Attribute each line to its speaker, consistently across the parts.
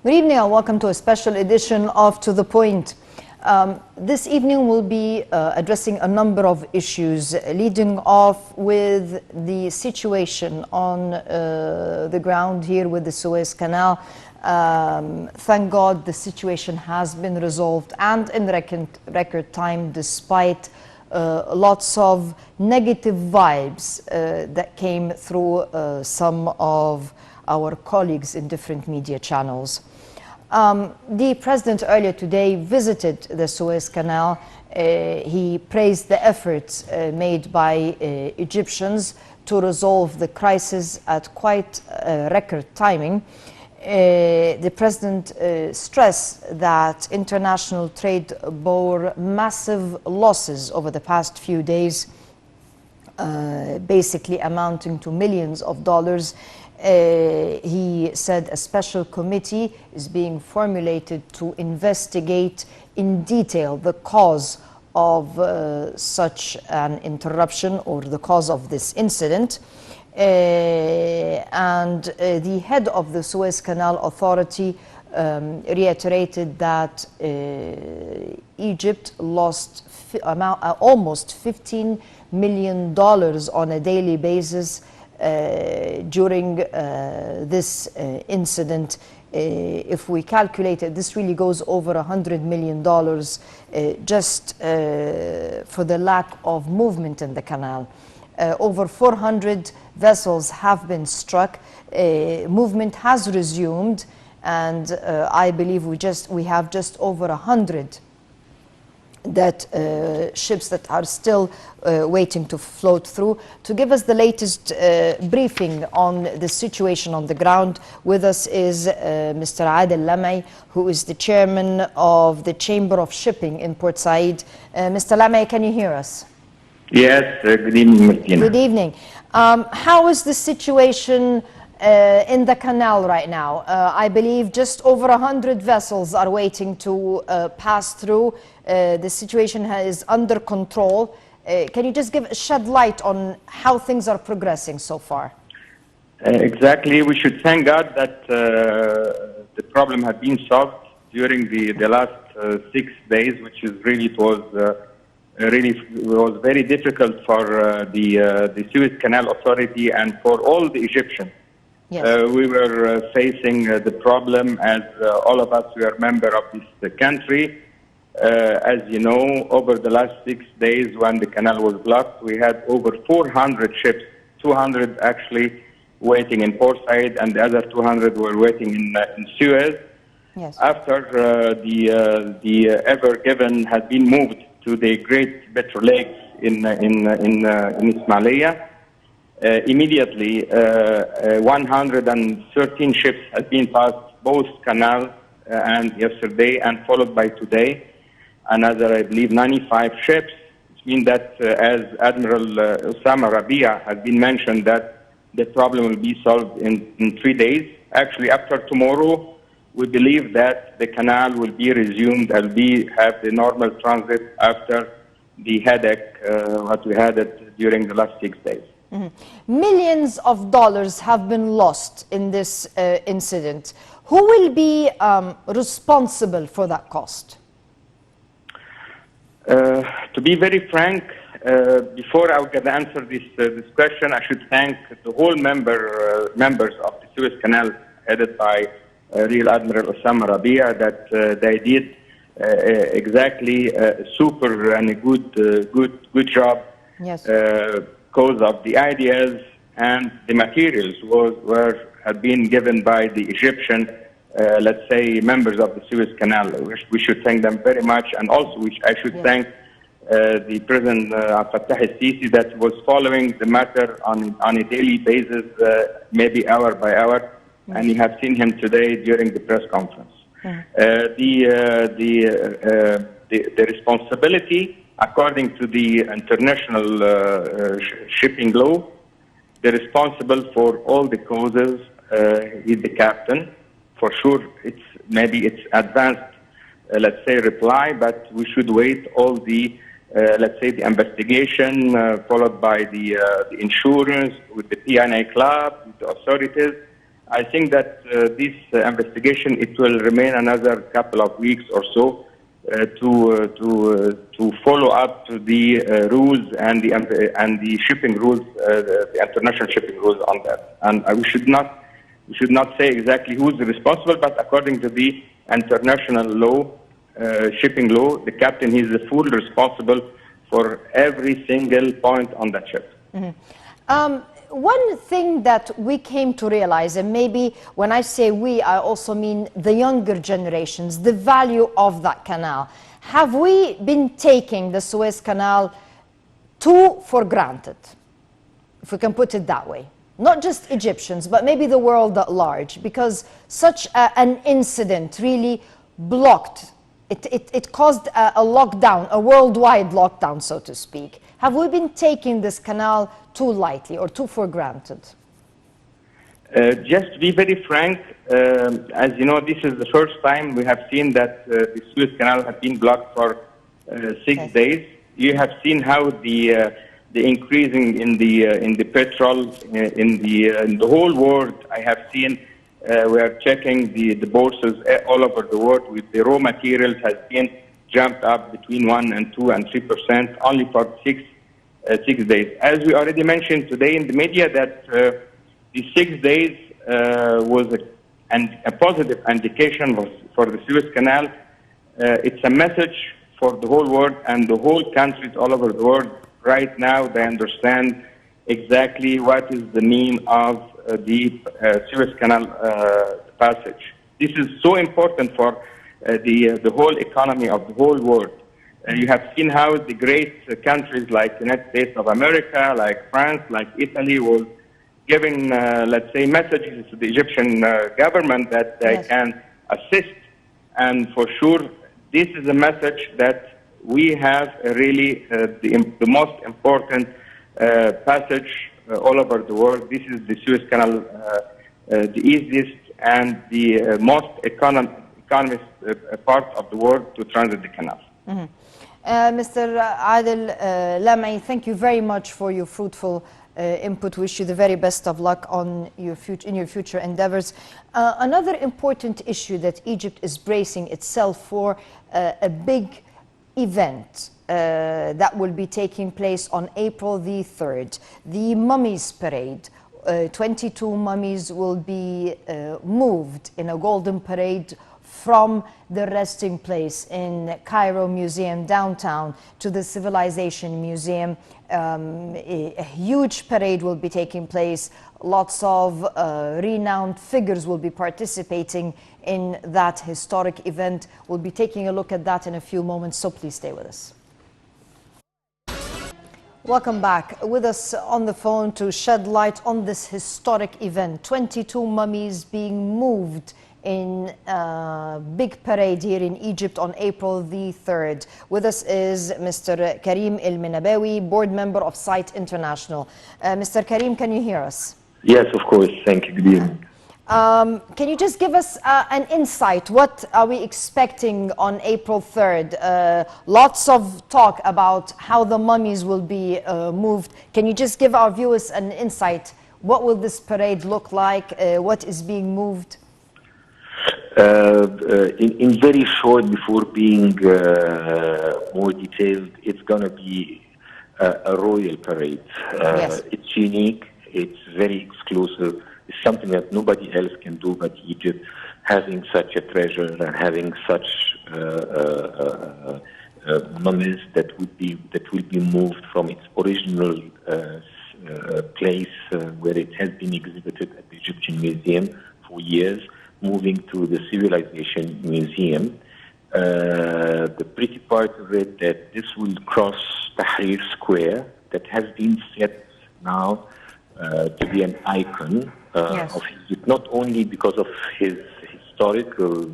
Speaker 1: Good evening and welcome to a special edition of To The Point. This evening we'll be addressing a number of issues, leading off with the situation on the ground here with the Suez Canal. Thank God the situation has been resolved and in record time, despite lots of negative vibes that came through some of our colleagues in different media channels. The president earlier today visited the Suez Canal. He praised the efforts made by Egyptians to resolve the crisis at quite record timing. The president stressed that international trade bore massive losses over the past few days, basically amounting to millions of dollars. He said a special committee is being formulated to investigate in detail the cause of such an interruption or the cause of this incident. And the head of the Suez Canal Authority reiterated that Egypt lost almost $15 million on a daily basis during this incident. If we calculate it, this really goes over $100 million just for the lack of movement in the canal. Over 400 vessels have been struck. Movement has resumed, and I believe we have just over 100 ships that are still waiting to float through. To give us the latest briefing on the situation on the ground, with us is Mr. Adel Lamay, who is the chairman of the Chamber of Shipping in Port Said. Mr. Lamay, can you hear us?
Speaker 2: Yes, good evening, Martina.
Speaker 1: Good evening. How is the situation in the canal right now? I believe just over 100 vessels are waiting to pass through. The situation is under control. Can you just shed light on how things are progressing so far?
Speaker 2: Exactly. We should thank God that the problem had been solved during the last 6 days, which is really was very difficult for the Suez Canal Authority and for all the Egyptians. Yes. We were facing the problem as all of us, we are member of this country. As you know, over the last 6 days when the canal was blocked, we had over 400 ships, 200 actually waiting in Port Said, and the other 200 were waiting in Suez.
Speaker 1: Yes.
Speaker 2: After the Ever Given had been moved to the Great Petrol Lakes in Ismailia, immediately 113 ships had been passed both canal and yesterday, and followed by today another, I believe, 95 ships, which means that as Admiral Osama Rabia has been mentioned, that the problem will be solved in 3 days. Actually, after tomorrow, we believe that the canal will be resumed and have the normal transit after the headache what we had during the last 6 days.
Speaker 1: Mm-hmm. Millions of dollars have been lost in this incident. Who will be responsible for that cost?
Speaker 2: To be very frank, before I can answer this question, I should thank the whole members of the Suez Canal, headed by Rear Admiral Osama Rabia, that they did exactly super and a good job.
Speaker 1: Yes.
Speaker 2: Because of the ideas and the materials had been given by the Egyptian, let's say, members of the Suez Canal. We should thank them very much, and also I should thank the President Fattah al-Sisi that was following the matter on a daily basis, maybe hour by hour, and you have seen him today during the press conference. The responsibility, according to the international shipping law, the responsible for all the causes is the captain. For sure, it's advanced, let's say, reply, but we should wait all the, let's say, the investigation, followed by the insurance, with the PNA club, with the authorities, I think that this investigation, it will remain another couple of weeks or so to follow up the rules and the shipping rules, the international shipping rules on that. And we should not say exactly who's responsible, but according to the international law, shipping law, the captain is the full responsible for every single point on that ship.
Speaker 1: One thing that we came to realize, and maybe when I say we, I also mean the younger generations, the value of that canal. Have we been taking the Suez Canal too for granted, if we can put it that way? Not just Egyptians, but maybe the world at large, because such an incident really blocked, it caused a lockdown, a worldwide lockdown, so to speak. Have we been taking this canal too lightly or too for granted?
Speaker 2: Just to be very frank, as you know, this is the first time we have seen that the Suez Canal has been blocked for 6 days. You have seen how the increasing in the petrol in the whole world. I have seen we are checking the bourses all over the world with the raw materials has been jumped up between 1 and 2 and 3% only for 6 days. As we already mentioned today in the media, that the 6 days was a positive indication for the Suez Canal. It's a message for the whole world and the whole countries all over the world. Right now, they understand exactly what is the meaning of the Suez Canal passage. This is so important for the whole economy of the whole world. You have seen how the great countries like the United States of America, like France, like Italy, was giving, let's say, messages to the Egyptian government that they can assist. And for sure, this is a message that we have really the most important passage all over the world. This is the Suez Canal, the easiest and the most economist part of the world to transit the canal.
Speaker 1: Mr. Adel Lamai, thank you very much for your fruitful input. Wish you the very best of luck on in your future endeavors. Another important issue that Egypt is bracing itself for, a big event that will be taking place on April the 3rd, the Mummies Parade. 22 mummies will be moved in a golden parade from the resting place in Cairo Museum downtown to the Civilization Museum. A huge parade will be taking place. Lots of renowned figures will be participating in that historic event. We'll be taking a look at that in a few moments, so please stay with us. Welcome back. With us on the phone to shed light on this historic event, 22 mummies being moved in a big parade here in Egypt on April the 3rd. With us is Mr. Karim El-Menabawi, board member of Site International. Mr. Karim, can you hear us?
Speaker 3: Yes, of course. Thank you. Good evening.
Speaker 1: Can you just give us an insight? What are we expecting on April 3rd? Lots of talk about how the mummies will be moved. Can you just give our viewers an insight? What will this parade look like? What is being moved?
Speaker 3: In very short, before being more detailed, it's going to be a royal parade. It's unique. It's very exclusive. It's something that nobody else can do but Egypt, having such a treasure and having such mummies that will be moved from its original place where it has been exhibited at the Egyptian Museum for years, moving to the Civilization Museum. The pretty part of it that this will cross Tahrir Square, that has been set now to be an icon of Egypt, not only because of his historical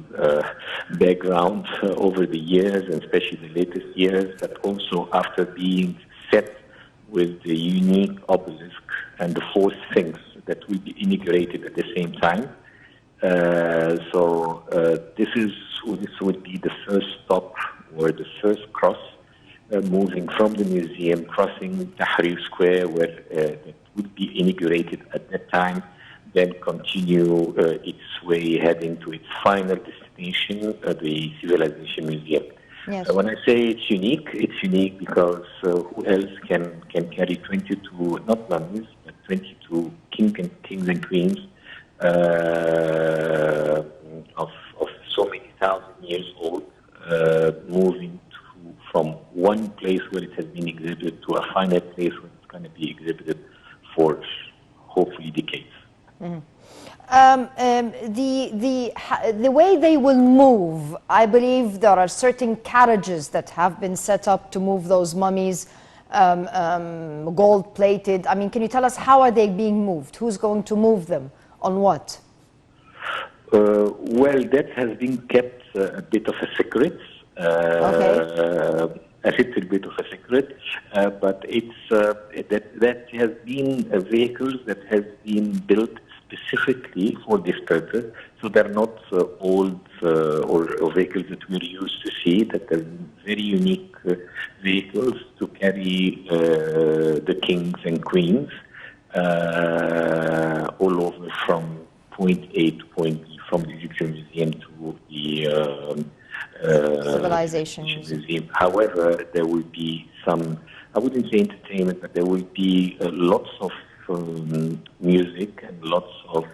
Speaker 3: background over the years, and especially the latest years, but also after being set with the unique obelisk and the 4 Sphinx that will be integrated at the same time. This would be the first stop or the first cross moving from the museum, crossing Tahrir Square, where it would be inaugurated at that time then continue its way heading to its final destination, the Civilization Museum.
Speaker 1: Yes.
Speaker 3: When I say it's unique because who else can carry 22, not mummies, but 22 kings and queens of so many thousand years old, moving from one place where it has been exhibited to a final place where it's going to be exhibited for hopefully decades.
Speaker 1: Mm-hmm. The way they will move, I believe there are certain carriages that have been set up to move those mummies, gold-plated. I mean, can you tell us how are they being moved? Who's going to move them? On what?
Speaker 3: Well, that has been kept a bit of a secret.
Speaker 1: Okay.
Speaker 3: A little bit of a secret, but it's that has been vehicles that has been built specifically for this purpose. So they're not old or vehicles that we're used to see. That are very unique vehicles to carry the kings and queens all over from point A to point B, from the Egyptian Museum to the
Speaker 1: Civilization
Speaker 3: Museum. However, there will be some, I wouldn't say entertainment, but there will be lots of music and lots of,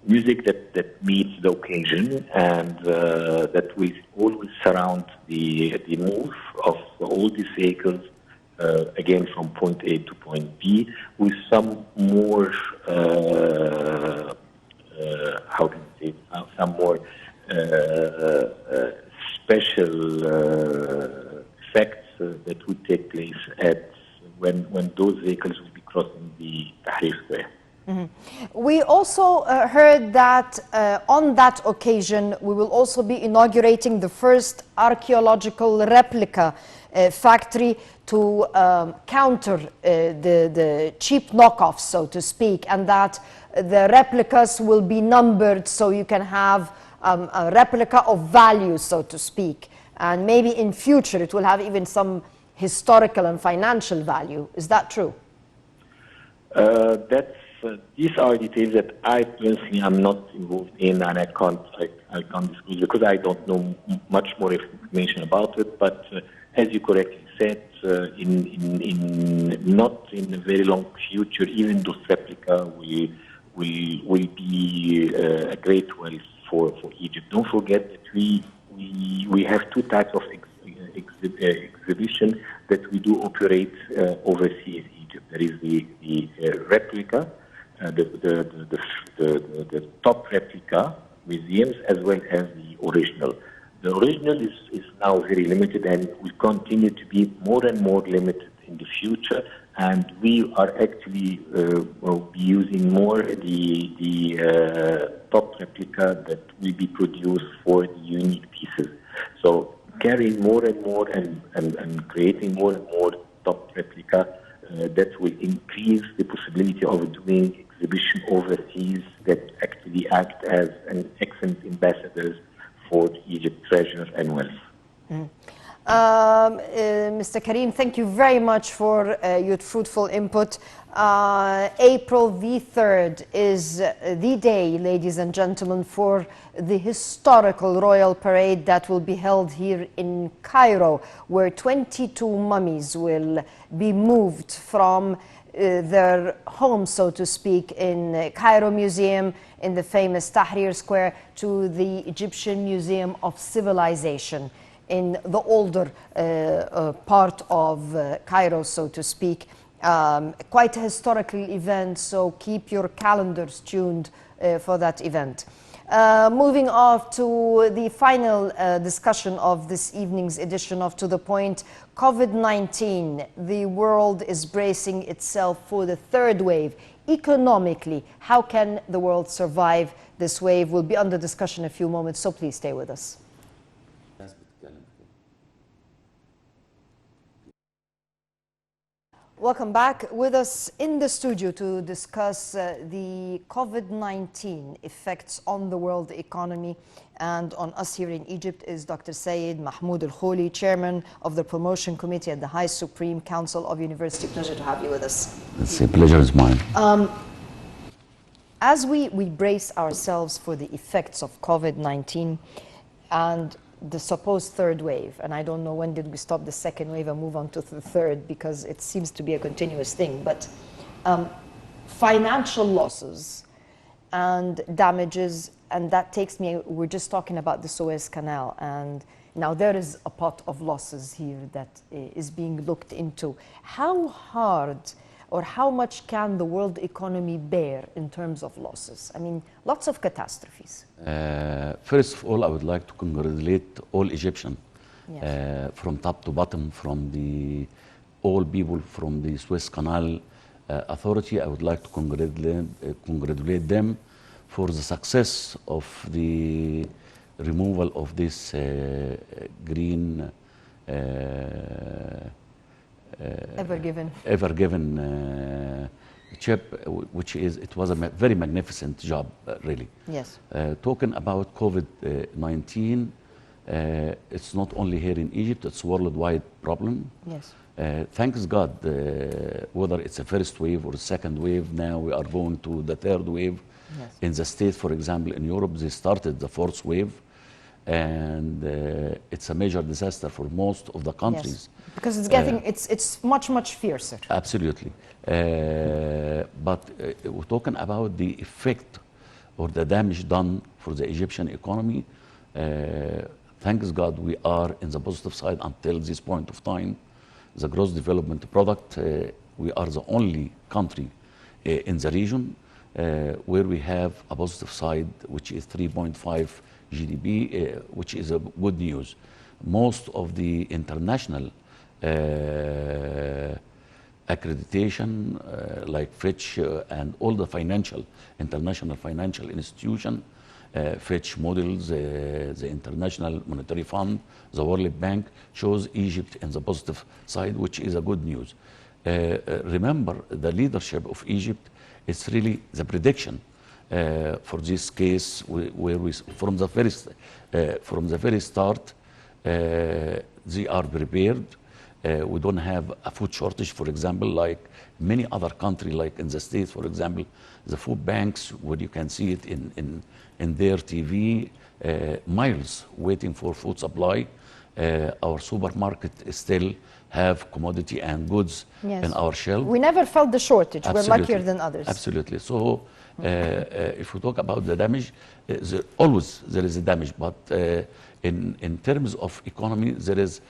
Speaker 3: music that meets the occasion and that will always surround the move of all these vehicles, again from point A to point B, with some more, how can I say it, some more special effects that would take place when those vehicles will be crossing the Tahrir Square.
Speaker 1: Mm-hmm. We also heard that on that occasion we will also be inaugurating the first archaeological replica factory to counter the cheap knockoffs, so to speak, and that the replicas will be numbered so you can have a replica of value, so to speak, and maybe in future it will have even some historical and financial value. Is that true?
Speaker 3: These are details that I personally am not involved in, and I can't disclose because I don't know much more information about it. But as you correctly said, not in a very long future, even those replica will be a great wealth for Egypt. Don't forget that we have two types of exhibition that we do operate overseas Egypt. There is the replica, the top replica museums, as well as the original. The original is now very limited and will continue to be more and more limited in the future. And we are actually will be using more the top replica that will be produced for the unique pieces. So carrying more and more and creating more and more top replica that will increase the possibility of doing exhibition overseas that actually act as an excellent ambassadors for Egypt treasure and wealth.
Speaker 1: Mm. Mr. Karim, thank you very much for your fruitful input. April the 3rd is the day, ladies and gentlemen, for the historical royal parade that will be held here in Cairo, where 22 mummies will be moved from their home, so to speak, in Cairo Museum, in the famous Tahrir Square, to the Egyptian Museum of Civilization in the older part of Cairo, so to speak. Quite a historical event, so keep your calendars tuned for that event. Moving off to the final discussion of this evening's edition of To The Point, COVID-19, the world is bracing itself for the third wave. Economically, how can the world survive this wave? Will be under discussion in a few moments, so please stay with us. Welcome back. With us in the studio to discuss the COVID-19 effects on the world economy and on us here in Egypt is Dr. Sayyid Mahmoud Khouly, Chairman of the Promotion Committee at the High Supreme Council of University. Pleasure to have you with us.
Speaker 4: It's a pleasure is mine.
Speaker 1: As we brace ourselves for the effects of COVID-19 and the supposed third wave, and I don't know when did we stop the second wave and move on to the third, because it seems to be a continuous thing, but financial losses and damages, and that takes me, we're just talking about the Suez Canal, and now there is a pot of losses here that is being looked into. How hard or how much can the world economy bear in terms of losses? I mean, lots of catastrophes.
Speaker 4: First of all, I would like to congratulate all Egyptians,
Speaker 1: Yes.
Speaker 4: from top to bottom, from all people from the Suez Canal Authority. I would like to congratulate them for the success of the removal of this green
Speaker 1: Ever
Speaker 4: given chip, which it was a very magnificent job, really.
Speaker 1: Yes.
Speaker 4: Talking about COVID-19, it's not only here in Egypt, it's a worldwide problem.
Speaker 1: Yes.
Speaker 4: Thanks God, whether it's a first wave or a second wave, now we are going to the third wave.
Speaker 1: Yes.
Speaker 4: In the States, for example, in Europe, they started the fourth wave, and it's a major disaster for most of the countries.
Speaker 1: Yes. Because it's getting, it's much fiercer.
Speaker 4: Absolutely. But we're talking about the effect or the damage done for the Egyptian economy. Thanks God we are in the positive side until this point of time. The gross development product, we are the only country in the region where we have a positive side, which is 3.5 GDP, which is a good news. Most of the international accreditation, like Fitch and all the international financial institution, Fitch models, the International Monetary Fund, the World Bank, shows Egypt in the positive side, which is a good news. Remember, the leadership of Egypt is really the prediction for this case, where we, from the very start, they are prepared. We don't have a food shortage, for example, like many other countries, like in the States, for example, the food banks, where you can see it in their TV, miles waiting for food supply. Our supermarket still have commodity and goods in our shelf.
Speaker 1: We never felt the shortage.
Speaker 4: Absolutely.
Speaker 1: We're luckier than others.
Speaker 4: Absolutely. So if we talk about the damage, always there is a damage, but in terms of economy, there is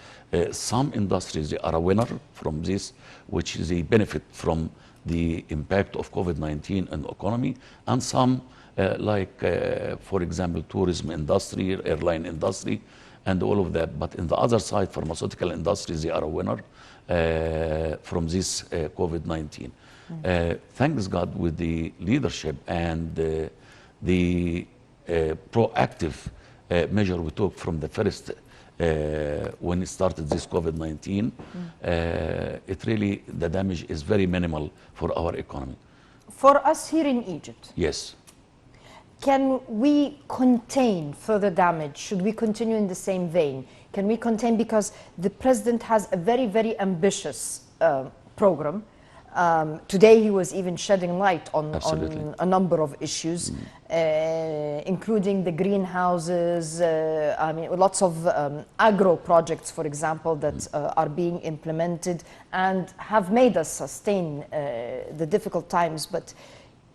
Speaker 4: some industries that are a winner from this, which they benefit from the impact of COVID-19 on the economy, and some for example, tourism industry, airline industry, and all of that. But in the other side, pharmaceutical industries, they are a winner from this COVID-19. Thanks God, with the leadership and the proactive measure we took from the first when it started this COVID-19, it really, the damage is very minimal for our economy.
Speaker 1: For us here in Egypt,
Speaker 4: yes.
Speaker 1: Can we contain further damage? Should we continue in the same vein? Can we contain, because the president has a very ambitious program. Today he was even shedding light on a number of issues, including the greenhouses, I mean, lots of agro projects, for example, that are being implemented and have made us sustain the difficult times. But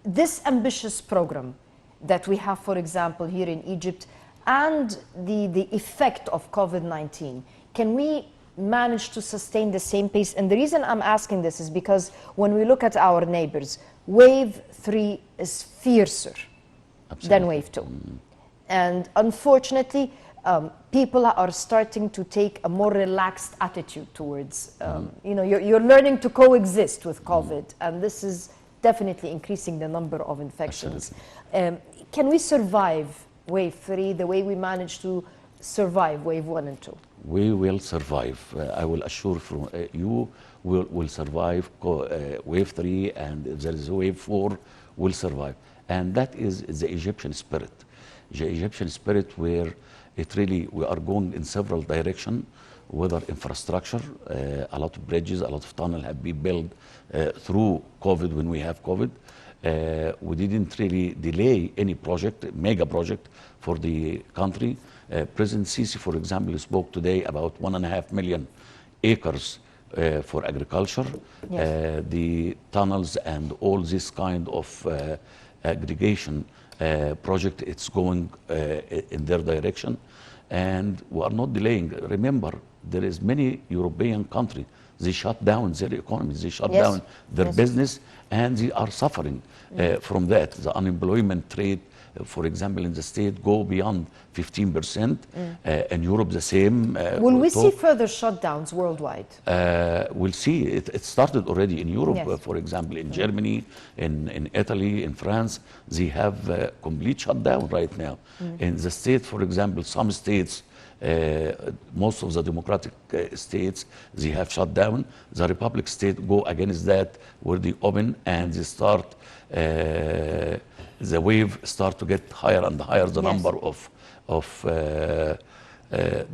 Speaker 1: this ambitious program that we have, for example, here in Egypt, and the effect of COVID-19, can we manage to sustain the same pace? And the reason I'm asking this is because when we look at our neighbors, wave 3 is fiercer than wave 2. And unfortunately, people are starting to take a more relaxed attitude towards, you know, you're learning to coexist with COVID, and this is definitely increasing the number of infections. Can we survive wave 3 the way we managed to survive wave 1 and 2?
Speaker 4: we will survive. I will assure from you, will survive wave 3, and if there is a wave 4, will survive. And that is the Egyptian spirit. The Egyptian spirit where it really, we are going in several directions, whether infrastructure, a lot of bridges, a lot of tunnels have been built through COVID when we have COVID. We didn't really delay any project, mega project for the country. President Sisi, for example, spoke today about 1.5 million acres for agriculture.
Speaker 1: Yes.
Speaker 4: The tunnels and all this kind of aggregation project, it's going in their direction. And we are not delaying. Remember, there is many European countries, they shut down their economy, they shut
Speaker 1: Yes.
Speaker 4: down their
Speaker 1: Yes.
Speaker 4: business, and they are suffering from that. The unemployment rate, for example, in the state go beyond 15%. In Europe, the same.
Speaker 1: Will we see
Speaker 4: talk.
Speaker 1: further shutdowns worldwide?
Speaker 4: We'll see. It started already in Europe,
Speaker 1: Yes.
Speaker 4: for example, in Germany, in Italy, in France. They have complete shutdown right now. In the state, for example, some states, most of the democratic states, they have shut down. The republic state go against that, where they open and they start, the wave start to get higher and higher. The
Speaker 1: Yes.
Speaker 4: number of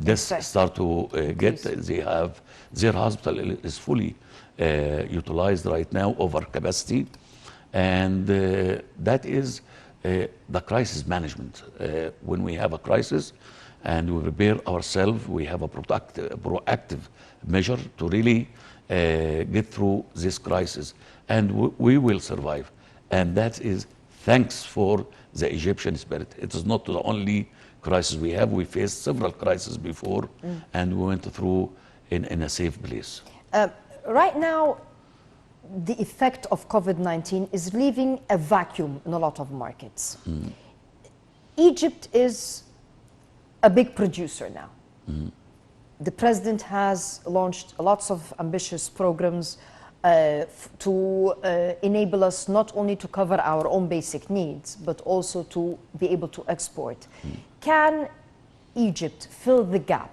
Speaker 4: deaths
Speaker 1: Exactly.
Speaker 4: start to get.
Speaker 1: Increase.
Speaker 4: They have, their hospital is fully utilized right now, over capacity. And that is the crisis management. When we have a crisis and we prepare ourselves, we have a proactive measure to really get through this crisis. And we will survive. And that is thanks for the Egyptian spirit. It is not the only crisis we have. We faced several crises before, and we went through in a safe place.
Speaker 1: Right now, the effect of COVID-19 is leaving a vacuum in a lot of markets. Egypt is a big producer now. The president has launched lots of ambitious programs to enable us not only to cover our own basic needs, but also to be able to export. Can Egypt fill the gap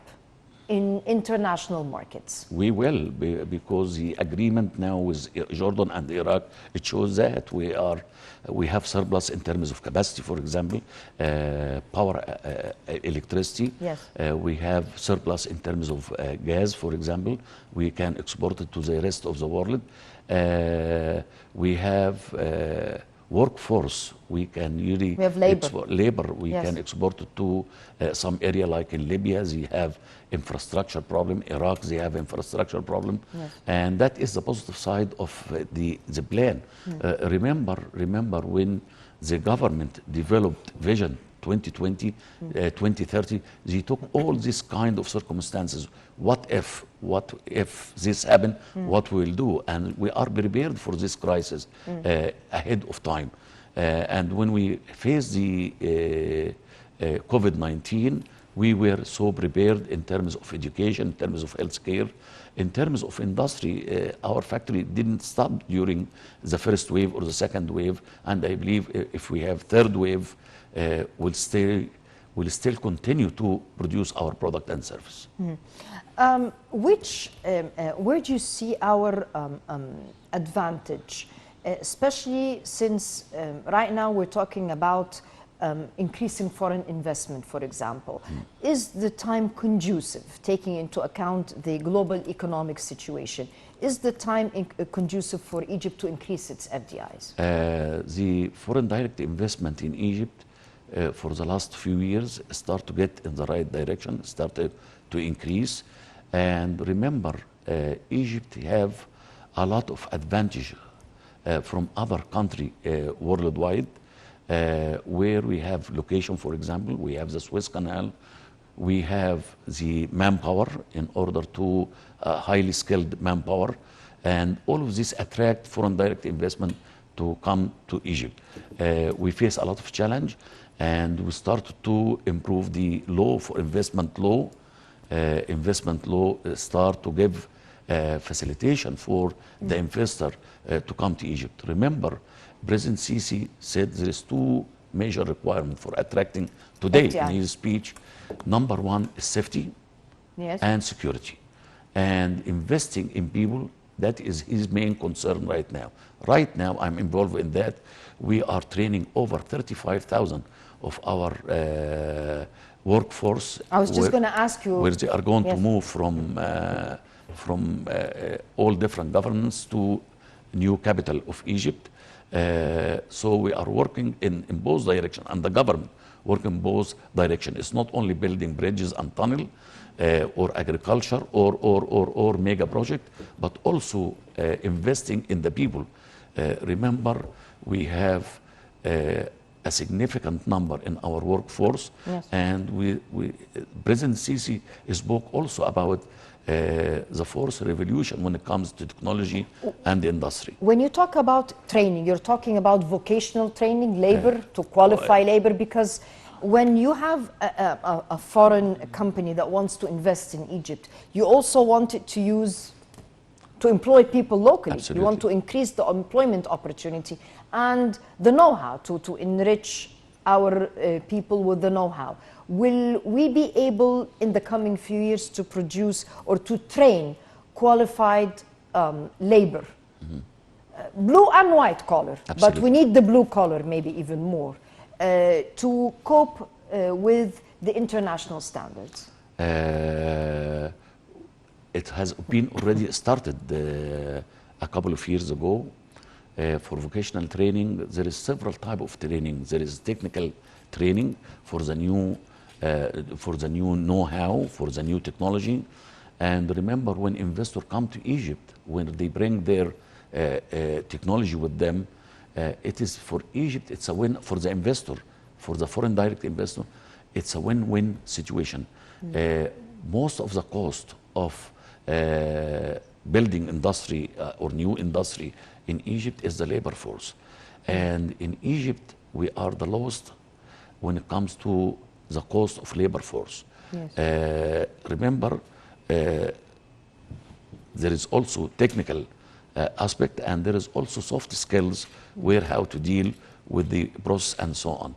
Speaker 1: in international markets?
Speaker 4: We will, because the agreement now with Jordan and Iraq, it shows that we have surplus in terms of capacity, for example, power, electricity.
Speaker 1: Yes.
Speaker 4: We have surplus in terms of gas, for example. We can export it to the rest of the world. We have workforce. We can really
Speaker 1: We have labor.
Speaker 4: export labor. We
Speaker 1: Yes.
Speaker 4: can export it to some area like in Libya. They have infrastructure problem. Iraq, they have infrastructure problem.
Speaker 1: Yes.
Speaker 4: And that is the positive side of the plan. Remember when the government developed Vision 2020, 2030, they took all these kind of circumstances. What if this happen? What we will do? And we are prepared for this crisis ahead of time. And when we faced the COVID-19, we were so prepared in terms of education, in terms of healthcare, in terms of industry. Our factory didn't stop during the first wave or the second wave, and I believe if we have third wave, we'll still continue to produce our product and service.
Speaker 1: Where do you see our advantage, especially since right now we're talking about increasing foreign investment, for example? Is the time conducive, taking into account the global economic situation? Is the time conducive for Egypt to increase its FDIs?
Speaker 4: The foreign direct investment in Egypt for the last few years start to get in the right direction, started to increase. And remember, Egypt have a lot of advantage from other country worldwide, where we have location, for example, we have the Suez Canal, we have the manpower in order to highly skilled manpower, and all of this attract foreign direct investment to come to Egypt. We face a lot of challenge, and we started to improve the law for investment law. Investment law start to give facilitation for the investor to come to Egypt. Remember, President Sisi said there is two major requirements for attracting today
Speaker 1: FDI.
Speaker 4: in his speech. Number one is safety,
Speaker 1: Yes.
Speaker 4: and security. And investing in people, that is his main concern right now. Right now, I'm involved in that. We are training over 35,000 of our workforce.
Speaker 1: I was just going to ask you.
Speaker 4: Where they are going to
Speaker 1: Yes.
Speaker 4: move from all different governments to new capital of Egypt. So we are working in both directions, and the government working in both directions. It's not only building bridges and tunnel or agriculture or mega project, but also investing in the people. Remember, we have a significant number in our workforce,
Speaker 1: Yes.
Speaker 4: and President Sisi spoke also about the fourth revolution when it comes to technology and industry.
Speaker 1: When you talk about training, you're talking about vocational training, labor, to qualify labor, because when you have a foreign company that wants to invest in Egypt, you also want it to employ people locally.
Speaker 4: Absolutely.
Speaker 1: You want to increase the employment opportunity and the know-how to enrich our people with the know-how. Will we be able in the coming few years to produce or to train qualified labor? Blue and white collar, but
Speaker 4: Absolutely.
Speaker 1: we need the blue collar maybe even more to cope with the international standards?
Speaker 4: It has been already started a couple of years ago. For vocational training, there is several type of training. There is technical training for the new know-how, for the new technology. And remember, when investors come to Egypt, when they bring their technology with them, it is for Egypt, it's a win for the investor, for the foreign direct investor, it's a win-win situation. Most of the cost of building industry or new industry in Egypt is the labor force. And in Egypt, we are the lowest when it comes to the cost of labor force.
Speaker 1: Yes.
Speaker 4: Remember, there is also technical aspect, and there is also soft skills where how to deal with the process and so on.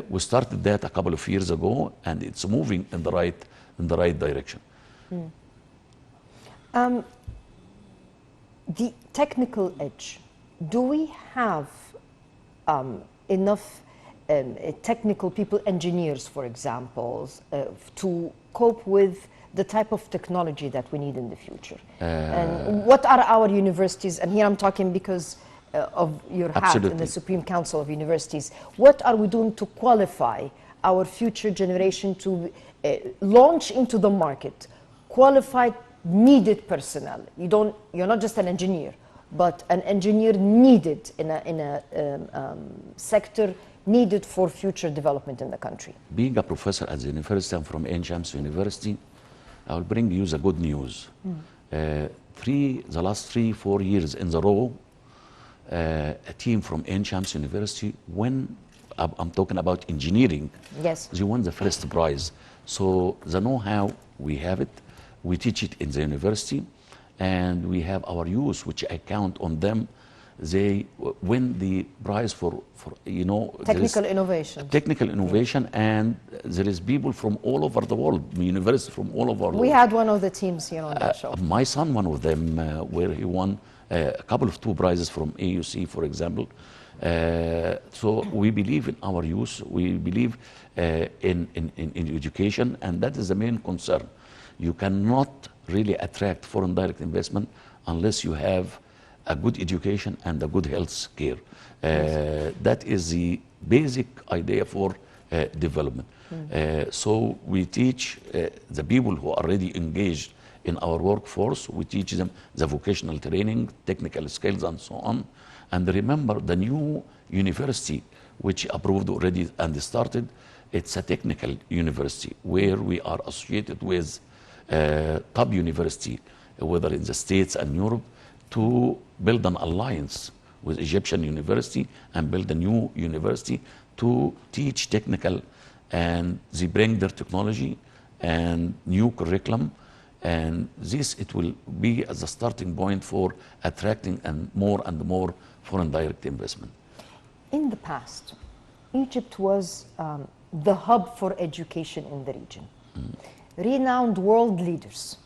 Speaker 4: We started that a couple of years ago, and it's moving in the right direction.
Speaker 1: The technical edge, do we have enough technical people, engineers, for example, to cope with the type of technology that we need in the future? And what are our universities, and here I'm talking because of your hat in
Speaker 4: Absolutely.
Speaker 1: the Supreme Council of Universities, what are we doing to qualify our future generation to launch into the market qualified, needed personnel? You're not just an engineer, but an engineer needed in a sector needed for future development in the country.
Speaker 4: Being a professor at the university, I'm from Ain Shams University, I will bring you the good news. The last 3-4 years in a row, a team from Ain Shams University, when I'm talking about engineering,
Speaker 1: Yes.
Speaker 4: they won the first prize. So the know-how, we have it, we teach it in the university, and we have our youth, which I count on them. They win the prize for
Speaker 1: Technical innovation.
Speaker 4: technical innovation, and there is people from all over the world, universities from all over the
Speaker 1: We
Speaker 4: world.
Speaker 1: had one of the teams here on that show.
Speaker 4: My son, one of them, where he won a couple of 2 prizes from AUC, for example. So we believe in our youth, we believe in education, and that is the main concern. You cannot really attract foreign direct investment unless you have a good education and a good health care. That is the basic idea for development. So we teach the people who are already engaged in our workforce, we teach them the vocational training, technical skills, and so on. And remember, the new university, which approved already and started, it's a technical university where we are associated with top university, whether in the States and Europe, to build an alliance with Egyptian university and build a new university to teach technical, and they bring their technology and new curriculum, and this it will be as a starting point for attracting and more foreign direct investment.
Speaker 1: In the past, Egypt was the hub for education in the region. renowned world leaders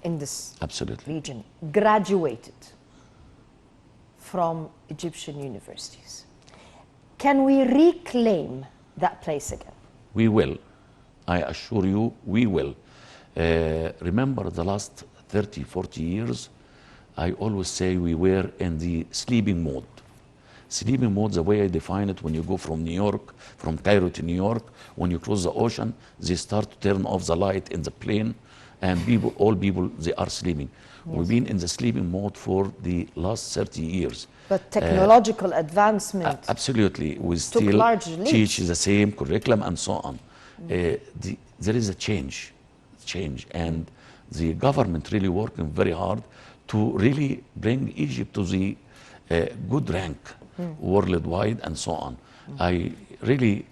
Speaker 1: in this
Speaker 4: Absolutely.
Speaker 1: region graduated from Egyptian universities. Can we reclaim that place again?
Speaker 4: We will. I assure you, we will. Remember the last 30, 40 years, I always say we were in the sleeping mode. Sleeping mode, the way I define it, when you go from New York, from Cairo to New York, when you cross the ocean, they start to turn off the light in the plane, and people, all people, they are sleeping. Yes. We've been in the sleeping mode for the last 30 years.
Speaker 1: But technological advancement
Speaker 4: absolutely, we
Speaker 1: took
Speaker 4: still
Speaker 1: large leaps.
Speaker 4: teach the same curriculum and so on. There is a change, and the government really working very hard to really bring Egypt to the good rank worldwide and so on. I really,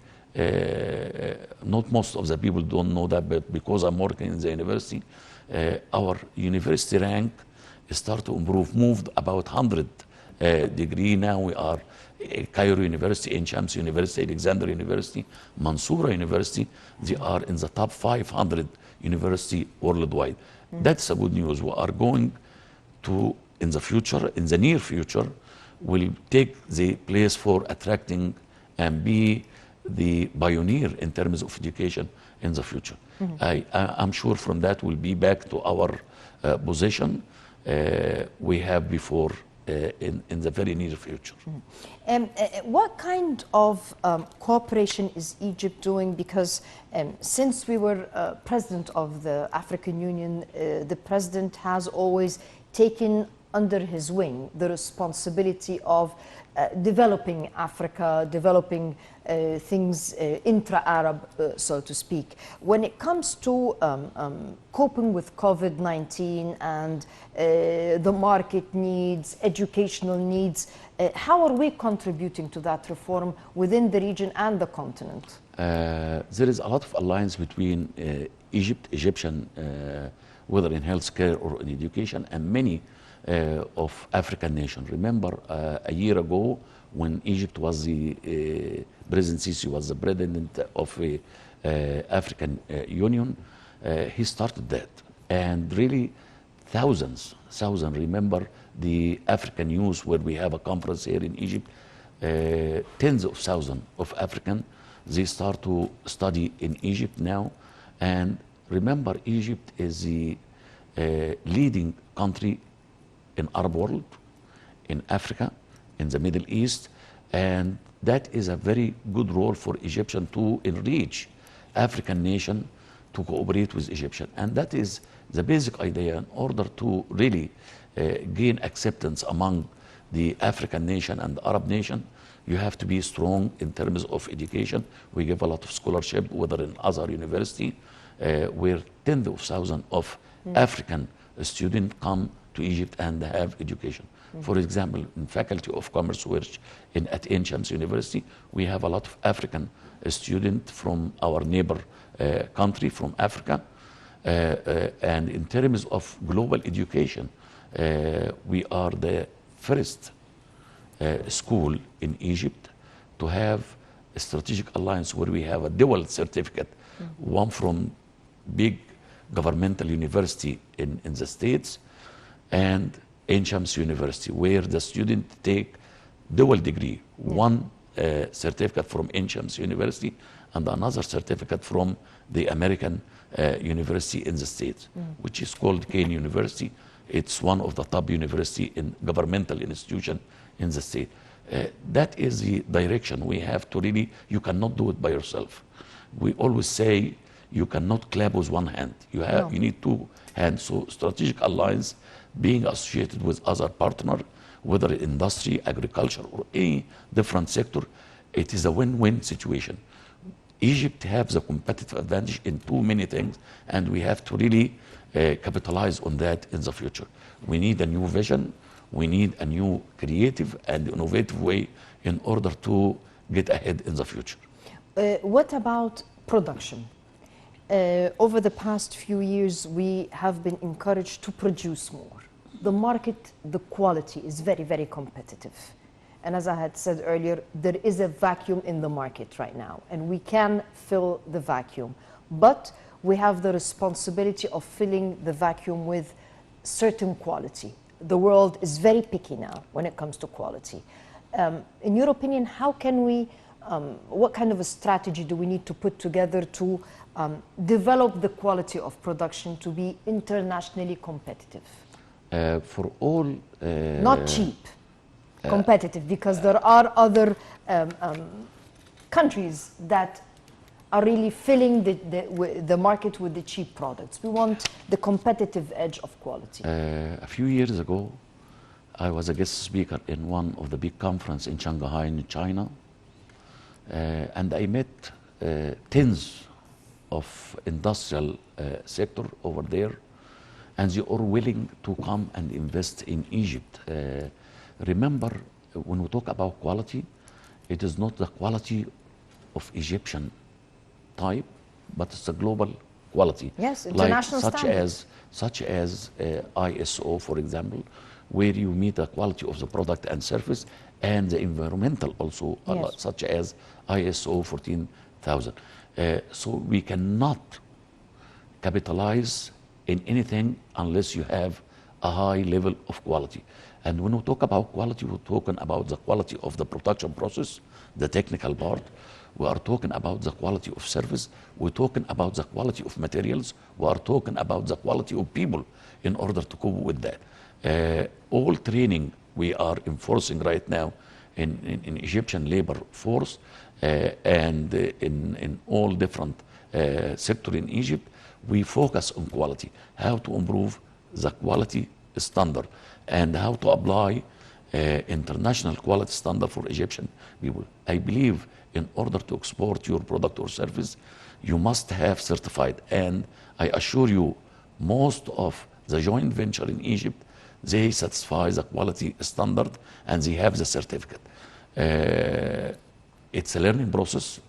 Speaker 4: not most of the people don't know that, but because I'm working in the university, our university rank start to improve, moved about 100 degree. Now we are Cairo University, Ain Shams University, Alexandria University, Mansoura University. They are in the top 500 university worldwide. That's a good news. We are going to, in the future, in the near future, will take the place for attracting and be the pioneer in terms of education in the future. I'm sure from that we'll be back to our position we have before in the very near future.
Speaker 1: What kind of cooperation is Egypt doing? Because since we were president of the African Union, the president has always taken under his wing the responsibility of developing Africa, developing things intra-Arab, so to speak. When it comes to coping with COVID-19 and the market needs, educational needs, how are we contributing to that reform within the region and the continent?
Speaker 4: There is a lot of alliance between Egyptian, whether in healthcare or in education, and many of African nations. Remember, a year ago, when Egypt was the President Sisi was the president of the African Union, he started that, and really thousands. Remember the African youth, where we have a conference here in Egypt, tens of thousands of African, they start to study in Egypt now. And remember, Egypt is the leading country in Arab world, in Africa, in the Middle East, and that is a very good role for Egyptian to enrich African nation to cooperate with Egyptian. And that is the basic idea. In order to really gain acceptance among the African nation and the Arab nation, you have to be strong in terms of education. We give a lot of scholarship, whether in Azhar University, where tens of thousands of African students come to Egypt and have education. For example, in Faculty of Commerce, which at Ain Shams University, we have a lot of African students from our neighbor country, from Africa. And in terms of global education, we are the first school in Egypt to have a strategic alliance where we have a dual certificate, one from big governmental university in the States, and Ain Shams University, where the student take dual degree, one certificate from Ain Shams University and another certificate from the American university in the States, which is called Kane University. It's one of the top university in governmental institution in the state. That is the direction we have to really, you cannot do it by yourself. We always say you cannot clap with one hand. You have, you need two hands. So strategic alliance, being associated with other partner, whether industry, agriculture, or any different sector, it is a win-win situation. Egypt has a competitive advantage in too many things, and we have to really capitalize on that in the future. We need a new vision. We need a new creative and innovative way in order to get ahead in the future.
Speaker 1: What about production? Over the past few years, we have been encouraged to produce more. The market, the quality is very, very competitive. And as I had said earlier, there is a vacuum in the market right now, and we can fill the vacuum. But we have the responsibility of filling the vacuum with certain quality. The world is very picky now when it comes to quality. In your opinion, how can we, what kind of a strategy do we need to put together to develop the quality of production to be internationally competitive?
Speaker 4: For all...
Speaker 1: Not cheap, competitive, because there are other countries that are really filling the market with the cheap products. We want the competitive edge of quality.
Speaker 4: A few years ago, I was a guest speaker in one of the big conferences in Shanghai in China, and I met tens of industrial sector over there, and they are willing to come and invest in Egypt. Remember, when we talk about quality, it is not the quality of Egyptian type, but it's a global quality.
Speaker 1: Yes, international standards.
Speaker 4: Such as ISO, for example, where you meet the quality of the product and service, and the environmental also,
Speaker 1: yes,
Speaker 4: such as ISO 14000. So we cannot capitalize in anything unless you have a high level of quality. And when we talk about quality, we're talking about the quality of the production process, the technical part. We are talking about the quality of service. We're talking about the quality of materials. We are talking about the quality of people in order to cope with that. All training we are enforcing right now in Egyptian labor force and in all different sectors in Egypt, we focus on quality, how to improve the quality standard and how to apply international quality standard for Egyptian people. I believe in order to export your product or service, you must have certified. And I assure you, most of the joint venture in Egypt, they satisfy the quality standard and they have the certificate. It's a learning process.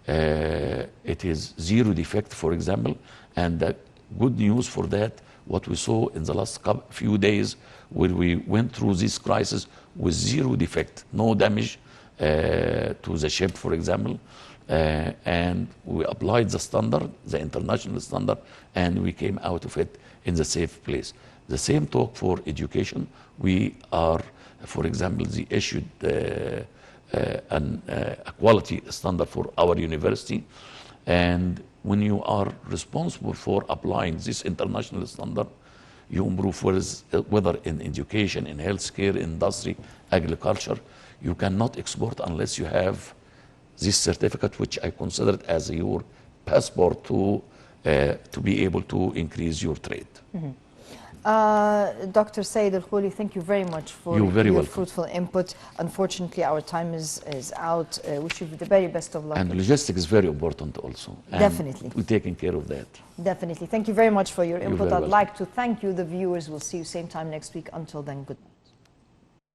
Speaker 4: It is zero defect, for example, and the good news for that, what we saw in the last few days, where we went through this crisis with zero defect, no damage to the ship, for example, and we applied the standard, the international standard, and we came out of it in the safe place. The same talk for education. We are, for example, they issued a quality standard for our university, and when you are responsible for applying this international standard, you improve whether in education, in healthcare, industry, agriculture. You cannot export unless you have this certificate, which I consider it as your passport to be able to increase your trade.
Speaker 1: Mm-hmm. Dr. Said Al-Khouly, thank you very much for your fruitful input. Unfortunately, our time is out. Wish you the very best of luck.
Speaker 4: And logistics is very important also. And
Speaker 1: definitely.
Speaker 4: we're taking care of that.
Speaker 1: Definitely. Thank you very much for your input. I'd
Speaker 4: welcome.
Speaker 1: like to thank you, the viewers. We'll see you same time next week. Until then, goodbye.